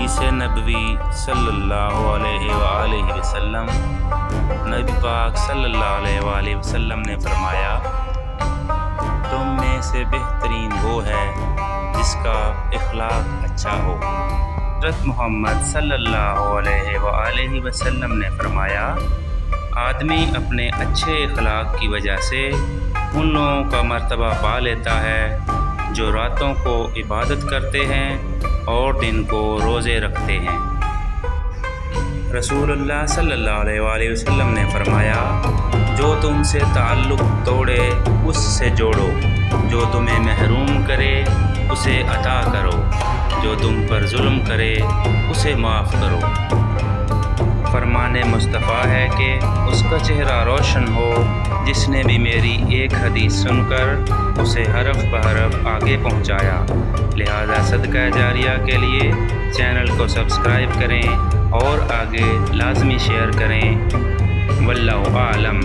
حدیث نبوی صلی اللہ علیہ وآلہ وسلم، نبی پاک صلی اللہ علیہ وآلہ وسلم نے فرمایا، تم میں سے بہترین وہ ہے جس کا اخلاق اچھا ہو۔ حضرت محمد صلی اللہ علیہ وآلہ وسلم نے فرمایا، آدمی اپنے اچھے اخلاق کی وجہ سے ان لوگوں کا مرتبہ پا لیتا ہے جو راتوں کو عبادت کرتے ہیں اور دن کو روزے رکھتے ہیں۔ رسول اللہ صلی اللہ علیہ وآلہ وسلم نے فرمایا، جو تم سے تعلق توڑے اس سے جوڑو، جو تمہیں محروم کرے اسے عطا کرو، جو تم پر ظلم کرے اسے معاف کرو۔ فرمان مصطفیٰ ہے کہ اس کا چہرہ روشن ہو جس نے بھی میری ایک حدیث سن کر اسے حرف بحرف آگے پہنچایا۔ لہذا صدقہ جاریہ کے لیے چینل کو سبسکرائب کریں اور آگے لازمی شیئر کریں۔ واللہ اعلم۔